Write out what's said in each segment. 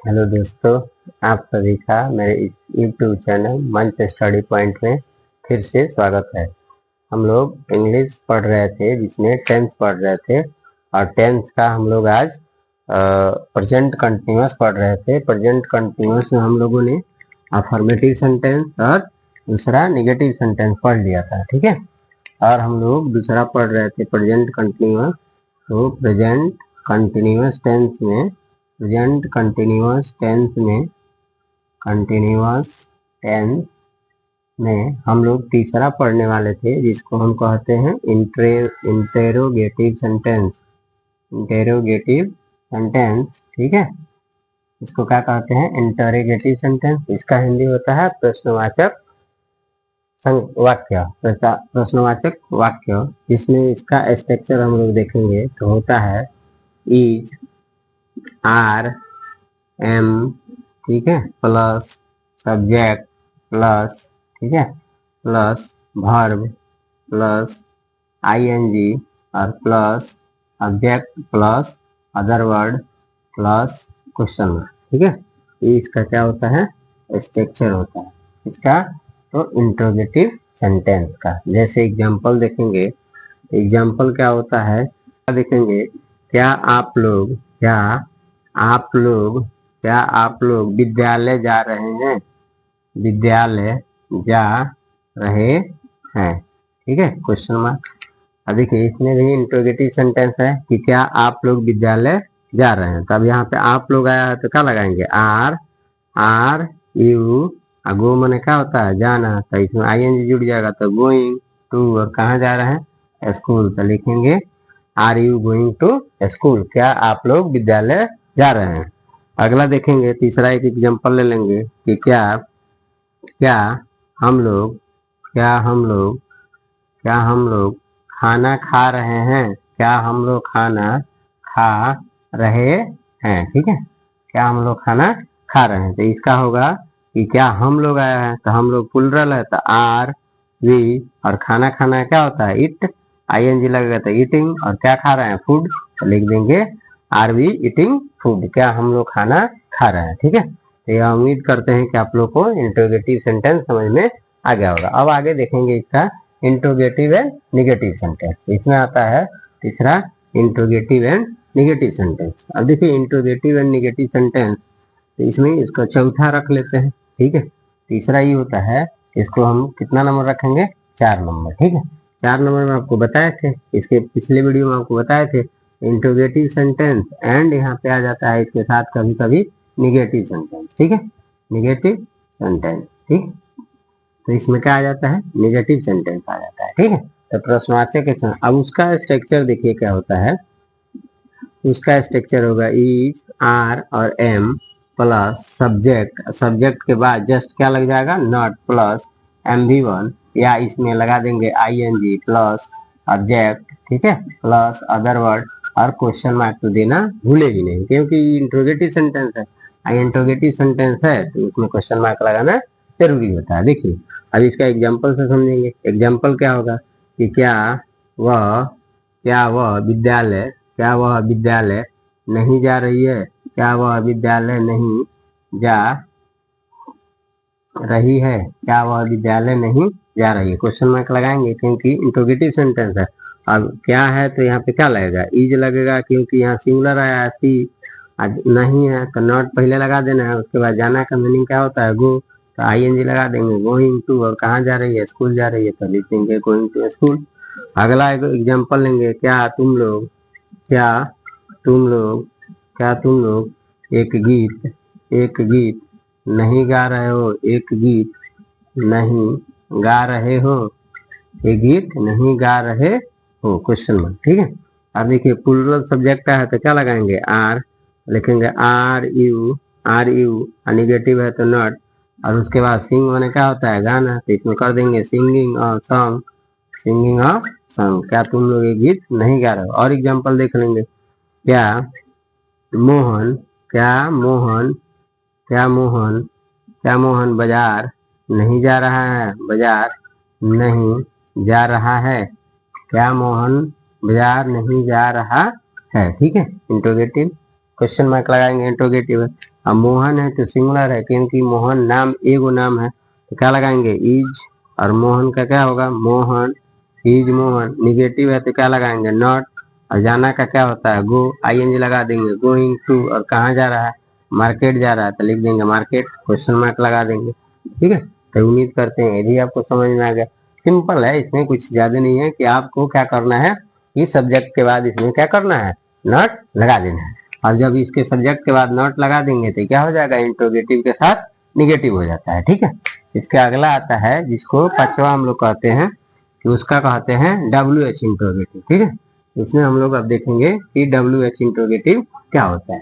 Hello दोस्तों, आप सभी का मेरे इस YouTube चैनल मंच स्टडी पॉइंट में फिर से स्वागत है। हम लोग इंग्लिश पढ़ रहे थे जिसमें टेंस पढ़ रहे थे और टेंस का हम लोग आज प्रेजेंट कंटिन्यूअस पढ़ रहे थे। प्रेजेंट कंटिन्यूअस में हम लोगों ने अफर्मेटिव सेंटेंस और दूसरा नेगेटिव सेंटेंस पढ़ लिया था, ठीक है। और हम लोग दूसरा पढ़ रहे थे प्रेजेंट कंटिन्यूअस। तो प्रेजेंट कंटिन्यूअस टेंस में हम लोग तीसरा पढ़ने वाले थे जिसको हम कहते हैं इंटेरोगेटिव सेंटेंस, ठीक है। इसको क्या कहते हैं? Interrogative sentence. इसका हिंदी होता है प्रश्नवाचक वाक्य। जिसमें इसका स्ट्रक्चर हम लोग देखेंगे तो होता है इज, आर, एम, ठीक है, प्लस सब्जेक्ट प्लस, ठीक है, प्लस वर्ब प्लस आईएनजी और plus object plus other word plus question mark, ठीक है। ये इसका क्या होता है? स्ट्रक्चर होता है इसका। तो इंट्रोगेटिव सेंटेंस का जैसे एग्जांपल देखेंगे। एग्जांपल क्या होता है देखेंगे। क्या आप लोग विद्यालय जा रहे हैं? विद्यालय जा रहे हैं, ठीक है, क्वेश्चन मार्क। अब देखिए इसमें भी इंट्रोगेटिव सेंटेंस है कि क्या आप लोग विद्यालय जा रहे हैं। तो अब यहाँ पे आप लोग आया है तो क्या लगाएंगे? Are you. गो मैंने क्या होता है? जाना। तो इसमें आईएनजी जुड़ जाएगा तो गोइंग टू। और कहाँ जा रहे हैं? स्कूल। तो लिखेंगे are you going to school? क्या आप लोग विद्यालय जा रहे हैं। अगला देखेंगे, तीसरा एक एग्जांपल ले लेंगे कि क्या हम लोग खाना खा रहे हैं? क्या हम लोग खाना खा रहे हैं, ठीक है। क्या हम लोग खाना खा रहे हैं। तो इसका होगा कि क्या हम लोग आया है तो हम लोग प्लुरल है तो आर वी। और खाना खाना क्या होता है? इट। आईएनजी लगेगा तो ईटिंग। और क्या खा रहे हैं? फूड। तो लिख देंगे आर वी ईटिंग फूड। क्या हम लोग खाना खा रहे हैं, ठीक है। तो यह उम्मीद करते हैं कि आप लोग को इंट्रोगेटिव सेंटेंस समझ में आ गया होगा। अब आगे देखेंगे इसका इंट्रोगेटिव एंड निगेटिव सेंटेंस। इसमें आता है तीसरा इंट्रोगेटिव एंड निगेटिव सेंटेंस। अब देखिए इंट्रोगेटिव एंड निगेटिव सेंटेंस, तो इसमें इसका चौथा रख लेते हैं, ठीक है। तीसरा ये होता है, इसको हम कितना नंबर रखेंगे? 4 नंबर, ठीक है। 4 नंबर में आपको बताए थे, इसके पिछले वीडियो में आपको बताए थे इंट्रोगेटिव सेंटेंस एंड यहाँ पे आ जाता है इसके साथ कभी कभी निगेटिव सेंटेंस, ठीक है। निगेटिव सेंटेंस, ठीक। तो इसमें क्या आ जाता है? निगेटिव सेंटेंस आ जाता है, ठीक है। तो प्रश्नवाचक के साथ अब उसका स्ट्रक्चर देखिए क्या होता है। उसका स्ट्रक्चर होगा इज, आर और एम प्लस सब्जेक्ट के बाद जस्ट क्या लग जाएगा? नॉट प्लस MV1, या इसमें लगा देंगे ING प्लस ऑब्जेक्ट, ठीक है, प्लस अदर वर्ड और क्वेश्चन मार्क तो देना भूलेगी नहीं क्योंकि इंट्रोगेटिव सेंटेंस है। इंट्रोगेटिव सेंटेंस है तो उसमें क्वेश्चन मार्क लगाना जरूरी होता है। देखिए अब इसका एग्जाम्पल से समझेंगे। एग्जाम्पल क्या होगा कि क्या वह विद्यालय नहीं जा रही है? क्या वह विद्यालय नहीं जा रही है? क्या वह विद्यालय नहीं जा रही है? क्वेश्चन मार्क लगाएंगे क्योंकि इंट्रोगेटिव सेंटेंस है। अब क्या है तो यहाँ पे क्या लगेगा? इज लगेगा क्योंकि यहाँ सिंगुलर आया है। सी नहीं है तो नॉट पहले लगा देना है। उसके बाद जाना का मीनिंग क्या होता है? गो। तो ING लगा देंगे गोइंग टू। और कहाँ जा रही है? स्कूल जा रही है तो लिख देंगे गोइंग टू स्कूल। अगला एग्जाम्पल लेंगे। क्या तुम लोग एक गीत नहीं गा रहे हो? एक गीत नहीं गा रहे हो? एक गीत नहीं गा रहे हो, क्वेश्चन मार्क, ठीक है। अब देखिए प्लुरल सब्जेक्ट है तो क्या लगाएंगे? आर। लिखेंगे आर यू और निगेटिव है तो नॉट। और उसके बाद सिंग माने क्या होता है? गाना। तो इसमें कर देंगे सिंगिंग और सॉन्ग। क्या तुम लोग ये गीत नहीं गा रहे हो? और एग्जांपल देख लेंगे। क्या मोहन बाजार नहीं जा रहा है? बाजार नहीं जा रहा है। क्या मोहन बाजार नहीं जा रहा है, ठीक है। इंट्रोगेटिव क्वेश्चन मार्क लगाएंगे, इंट्रोगेटिव है। अब मोहन है तो सिंगुलर है, क्योंकि मोहन नाम एगो नाम है, तो क्या लगाएंगे इज, और मोहन का क्या होगा मोहन, इज मोहन। निगेटिव है तो क्या लगाएंगे नॉट, और जाना का क्या होता है गो, आईएनजी लगा देंगे गोइंग टू, और कहाँ जा रहा है मार्केट जा रहा है, तो लिख देंगे मार्केट, क्वेश्चन मार्क लगा देंगे। ठीक है, तो उम्मीद करते हैं ये भी आपको समझ में आ गया। सिंपल है, इसमें कुछ ज्यादा नहीं है कि आपको क्या करना है, इस सब्जेक्ट के बाद इसमें क्या करना है नॉट लगा देना है, और जब इसके सब्जेक्ट के बाद नॉट लगा देंगे तो क्या हो जाएगा इंट्रोगेटिव के साथ निगेटिव हो जाता है। ठीक है, इसके अगला आता है जिसको पांचवा हम लोग कहते हैं, कि उसका कहते हैं डब्ल्यू एच इंट्रोगेटिव। ठीक है, इसमें हम लोग अब देखेंगे कि डब्ल्यू एच इंट्रोगेटिव क्या होता है।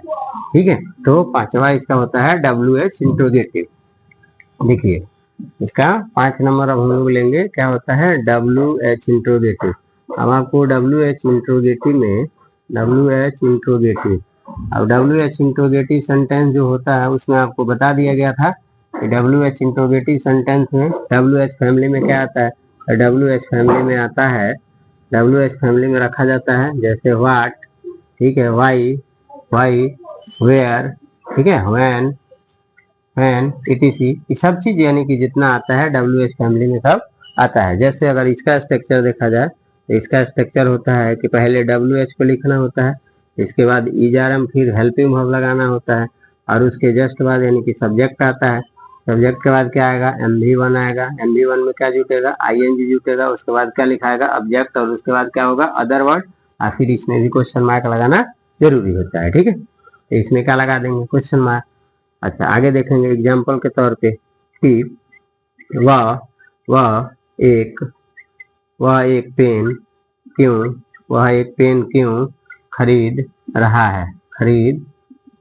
ठीक है, तो पांचवा इसका होता है डब्ल्यू एच इंट्रोगेटिव। देखिए इसका 5 नंबर अब हम लोग लेंगे, क्या होता है डब्ल्यू एच इंट्रोगेटिव। अब आपको डब्ल्यू एच इंट्रोगेटिव में डब्ल्यू एच इंट्रोगेटिव, अब डब्ल्यू एच इंट्रोगेटिव सेंटेंस जो होता है उसमें आपको बता दिया गया था कि डब्ल्यू एच इंट्रोगेटिव सेंटेंस में डब्ल्यू एच फैमिली में क्या आता है, डब्ल्यू एच फैमिली में आता है, डब्ल्यू एच फैमिली में रखा जाता है जैसे व्हाट, ठीक है, वाई, वेयर, ठीक है, व्हेन, etc, ये सब चीज यानी कि जितना आता है डब्ल्यू एच फैमिली में सब आता है। जैसे अगर इसका स्ट्रक्चर देखा जाए तो इसका स्ट्रक्चर होता है कि पहले डब्ल्यू एच को लिखना होता है, इसके बाद इजारम फिर हेल्पिंग वर्ब लगाना होता है, और उसके जस्ट बाद यानी कि सब्जेक्ट आता है। सब्जेक्ट के बाद क्या आएगा MV1 आएगा, MV1 में क्या जुटेगा ING जुटेगा, उसके बाद क्या लिखाएगा ऑब्जेक्ट, और उसके बाद क्या होगा अदर वर्ड, और फिर इसमें भी क्वेश्चन मार्क लगाना जरूरी होता है। ठीक है, तो इसमें क्या लगा देंगे क्वेश्चन मार्क। अच्छा आगे देखेंगे एग्जाम्पल के तौर पे कि वह वह एक वह एक पेन क्यों वह एक पेन क्यों खरीद रहा है, खरीद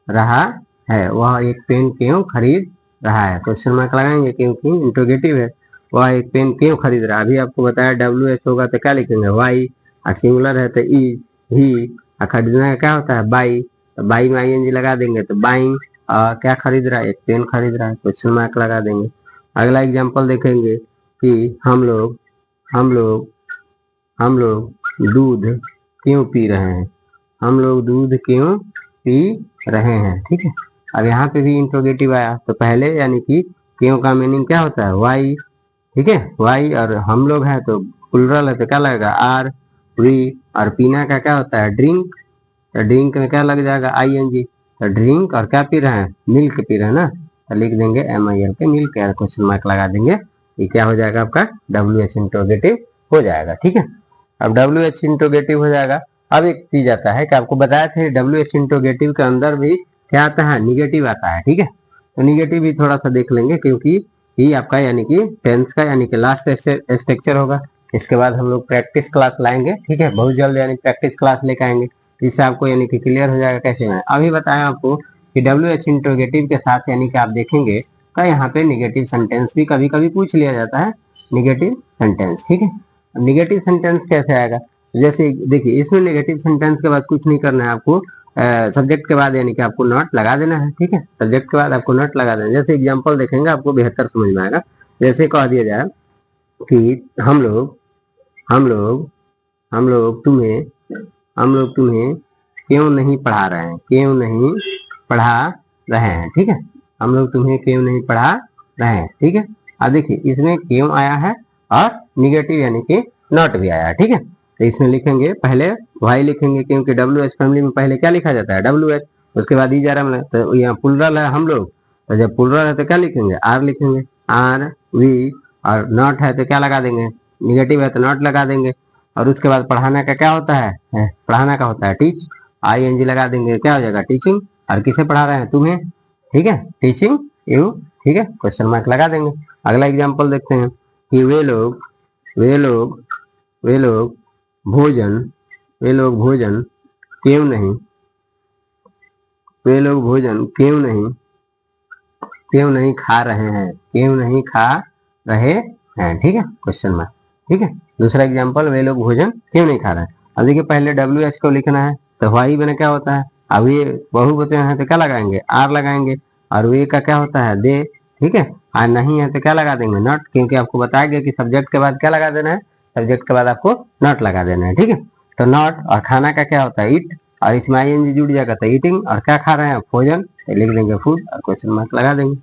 रहा है, वह एक पेन क्यों खरीद रहा है, क्वेश्चन मार्क लगाएंगे क्योंकि इंट्रोगेटिव है। वह एक पेन क्यों खरीद रहा है, अभी आपको बताया डब्ल्यू एच होगा तो क्या लिखेंगे वाई, और सिंगुलर है तो इज ही, और खरीदना क्या होता है बाई, तो बाई में ING लगा देंगे तो बाइंग, क्या खरीद रहा है एक पेन खरीद रहा है, क्वेश्चन मार्क लगा देंगे। अगला एग्जांपल देखेंगे कि हम लोग हम लोग दूध क्यों पी रहे हैं, हम लोग दूध क्यों पी रहे हैं। ठीक है, अब यहाँ पे भी इंट्रोगेटिव आया, तो पहले यानी कि क्यों का मीनिंग क्या होता है वाई, ठीक है वाई, और हम लोग है तो प्लुरल है तो क्या लगेगा आर, वी, और पीना का क्या होता है ड्रिंक, तो ड्रिंक में क्या लग जाएगा ING, तो ड्रिंक और क्या पी रहे हैं मिल्क पी रहे हैं ना, तो लिख देंगे MIL के मिल्क, यार क्वेश्चन मार्क लगा देंगे, ये क्या हो जाएगा आपका डब्ल्यू एच इंट्रोगेटिव हो जाएगा। ठीक है, अब डब्ल्यू एच इंट्रोगेटिव हो जाएगा। अब एक चीज आता है कि आपको बताया थे डब्ल्यू एच इंट्रोगेटिव के अंदर भी क्या आता है निगेटिव आता है। ठीक है, तो निगेटिव भी थोड़ा सा देख लेंगे, क्योंकि ये आपका यानी कि टेंथ का यानी कि लास्ट स्ट्रक्चर होगा। इसके बाद हम लोग प्रैक्टिस क्लास लाएंगे, ठीक है, बहुत जल्द यानी प्रैक्टिस क्लास लेकर आएंगे, जिससे आपको यानी कि क्लियर हो जाएगा कैसे है। अभी बताया आपको कि डब्ल्यू एच इंट्रोगेटिव के साथ यानी कि आप देखेंगे का यहाँ पे निगेटिव सेंटेंस भी कभी कभी पूछ लिया जाता है, निगेटिव सेंटेंस। ठीक है, निगेटिव सेंटेंस कैसे आएगा, जैसे देखिए इसमें नेगेटिव सेंटेंस के बाद कुछ नहीं करना है आपको, सब्जेक्ट के बाद यानी कि आपको नॉट लगा देना है। ठीक है, सब्जेक्ट के बाद आपको नॉट लगा देना है। जैसे एग्जांपल देखेंगे आपको बेहतर समझ में आएगा। जैसे कह दिया जाए कि हम लोग हम लोग हम लोग तुम्हें क्यों नहीं पढ़ा रहे हैं, क्यों नहीं पढ़ा रहे हैं। ठीक है, हम लोग तुम्हें क्यों नहीं पढ़ा रहे हैं। ठीक है, अब देखिए इसमें क्यों आया है और निगेटिव यानी कि नॉट भी आया है। ठीक है, तो इसमें लिखेंगे पहले वाई लिखेंगे, क्योंकि डब्ल्यू एच फैमिली में पहले क्या लिखा जाता है डब्ल्यू एच, उसके बाद ई जा रहा है, तो यहाँ प्लुरल है हम लोग, तो जब प्लुरल है तो क्या लिखेंगे आर लिखेंगे, आर वी, और नॉट है तो क्या लगा देंगे निगेटिव है तो नॉट लगा देंगे, और उसके बाद पढ़ाना का क्या होता है पढ़ाना का होता है टीच, ING लगा देंगे, क्या हो जाएगा टीचिंग, और किसे पढ़ा रहे हैं तुम्हें। ठीक है, टीचिंग यू। ठीक है, क्वेश्चन मार्क लगा देंगे। अगला एग्जांपल देखते हैं कि वे लोग वे लोग वे लोग भोजन वे लोग भोजन क्यों नहीं वे लोग भोजन क्यों नहीं खा रहे हैं, क्यों नहीं खा रहे हैं। ठीक है, क्वेश्चन मार्क। ठीक है, दूसरा एग्जांपल वे लोग भोजन क्यों नहीं खा रहे हैं। अब देखिए पहले डब्ल्यू एच को लिखना है, तो वाई बने क्या होता है, अब ये बहुवचन है तो क्या लगाएंगे आर लगाएंगे, और वे का क्या होता है दे। ठीक है, और नहीं है तो क्या लगा देंगे नॉट, क्योंकि आपको बताया गया कि सब्जेक्ट के बाद क्या लगा देना है, सब्जेक्ट के बाद आपको नॉट लगा देना है। ठीक है, तो नॉट और खाना का क्या होता है ईट, और इसमें ING जुड़ जाएगा तो ईटिंग, और क्या खा रहे हैं भोजन, लिख देंगे फूड और क्वेश्चन मार्क लगा देंगे।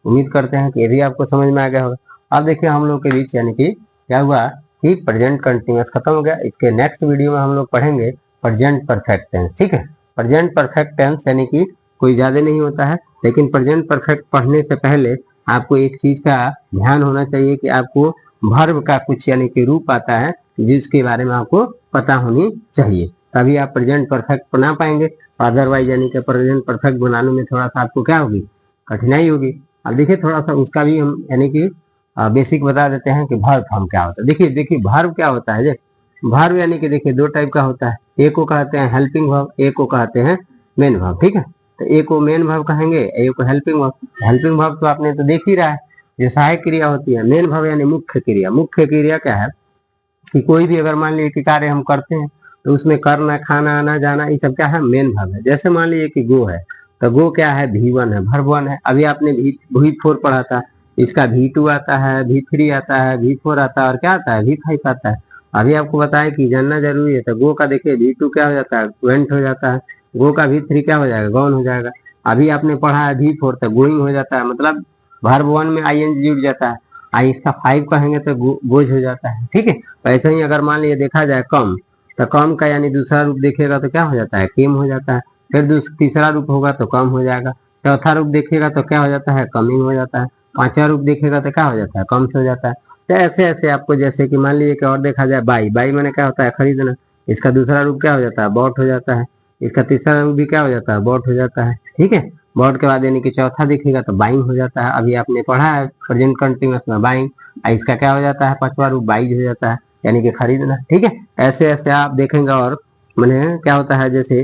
उम्मीद करते हैं कि ये भी आपको समझ में आ गया होगा। अब देखिए हम लोग के बीच यानी कि क्या हुआ कि प्रेजेंट कंटिन्यूअस खत्म हो गया। इसके नेक्स्ट वीडियो में हम लोग पढ़ेंगे प्रेजेंट परफेक्ट टेंस। ठीक है, प्रेजेंट परफेक्ट टेंस यानी कि कोई ज्यादा नहीं होता है, लेकिन प्रेजेंट परफेक्ट पढ़ने से पहले आपको एक चीज का ध्यान होना चाहिए कि आपको वर्ब का कुछ यानी कि रूप आता है जिसके बारे में आपको पता होनी चाहिए, तभी आप प्रेजेंट परफेक्ट बना पाएंगे। अदरवाइज यानी कि प्रेजेंट परफेक्ट बनाने में थोड़ा सा आपको क्या होगी, कठिनाई होगी। अब देखिए थोड़ा सा उसका भी हम यानी कि बेसिक बता देते हैं कि वर्ब फॉर्म क्या होता है। देखिए वर्ब क्या होता है, वर्ब यानी कि देखिए दो टाइप का होता है, एक को कहते हैं हेल्पिंग वर्ब, एक को कहते हैं मेन वर्ब। ठीक है, तो एक को मेन वर्ब कहेंगे, एक को हेल्पिंग वर्ब। हेल्पिंग वर्ब तो आपने तो देख ही रहा है, जो सहायक क्रिया होती है। मेन वर्ब यानी मुख्य क्रिया। मुख्य क्रिया क्या है कि कोई भी अगर मान लीजिए कि कार्य हम करते हैं तो उसमें करना, खाना, आना, जाना, ये सब क्या है, मेन वर्ब है। जैसे मान लीजिए कि गो है, तो गो क्या है, V1 है, वर्ब 1 है। अभी आपने V4 पढ़ा था, इसका V2 आता है, V3 आता है, V4 आता है और क्या आता है, V5 आता है। अभी आपको बताया कि जानना जरूरी है। तो गो का देखिए V2 क्या हो जाता है, वेंट हो जाता है। गो का V3 क्या हो जाएगा, गॉन हो जाएगा। अभी आपने पढ़ा है V4 तो गोइंग हो जाता है, मतलब वर्ब 1 में ING जुड़ जाता है। इसका 5 कहेंगे तो गोज हो जाता है। ठीक है, ऐसे ही अगर मान लीजिए देखा जाए कम, तो कम का यानी दूसरा रूप देखिएगा तो क्या हो जाता है, केम हो जाता है। फिर तीसरा रूप होगा तो कम हो जाएगा। चौथा रूप देखिएगा तो क्या हो जाता है, कमिंग हो जाता है। पांचवा रूप देखिएगा तो क्या हो जाता है, कम से हो जाता है। तो ऐसे ऐसे आपको, जैसे कि मान लीजिए कि और देखा जाए बाई, बाई मैंने क्या होता है, खरीदना। इसका दूसरा रूप क्या हो जाता है, बॉट हो जाता है। इसका तीसरा रूप भी क्या हो जाता है, बॉट हो जाता है। ठीक है, बॉट के बाद यानी कि चौथा देखिएगा तो बाइंग हो जाता है। अभी आपने पढ़ा है प्रेजेंट कंटिन्यूअस में बाइंग, इसका क्या हो जाता है, पांचवा रूप बाइज हो जाता है, यानी कि खरीदना। ठीक है, ऐसे ऐसे आप देखेंगे। और मैंने क्या होता है, जैसे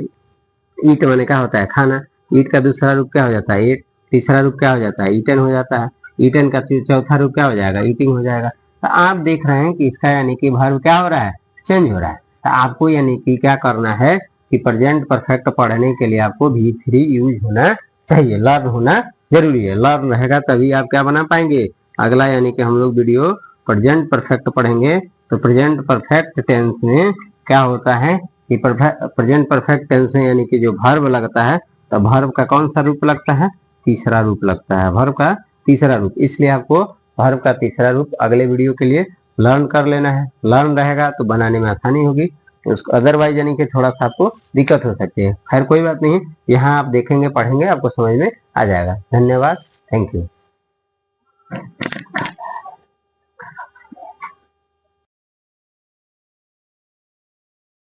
ईट मैंने क्या होता है, खाना। ईट का दूसरा रूप क्या हो जाता है, ईट। तीसरा रूप क्या हो जाता है, ईटन हो जाता है। ईटन का चौथा रूप क्या हो जाएगा, ईटिंग हो जाएगा। तो आप देख रहे हैं कि इसका यानी कि वर्ब क्या हो रहा है, चेंज हो रहा है। तो आपको यानी कि क्या करना है कि प्रेजेंट परफेक्ट पढ़ने के लिए आपको V3 यूज होना चाहिए, लर्न होना जरूरी है। लर्न रहेगा तभी आप क्या बना पाएंगे। अगला यानी कि हम लोग वीडियो प्रेजेंट परफेक्ट पढ़ेंगे, तो प्रेजेंट परफेक्ट टेंस में क्या होता है कि प्रेजेंट परफेक्ट टेंस में यानी कि जो वर्ब लगता है, तो वर्ब का कौन सा रूप लगता है, तीसरा रूप लगता है। वर्ब का तीसरा रूप, इसलिए आपको वर्ब का तीसरा रूप अगले वीडियो के लिए लर्न कर लेना है। लर्न रहेगा तो बनाने में आसानी होगी, उसको अदरवाइज यानी कि थोड़ा सा आपको दिक्कत हो सकती है। खैर कोई बात नहीं, यहाँ आप देखेंगे, पढ़ेंगे, आपको समझ में आ जाएगा। धन्यवाद, थैंक यू।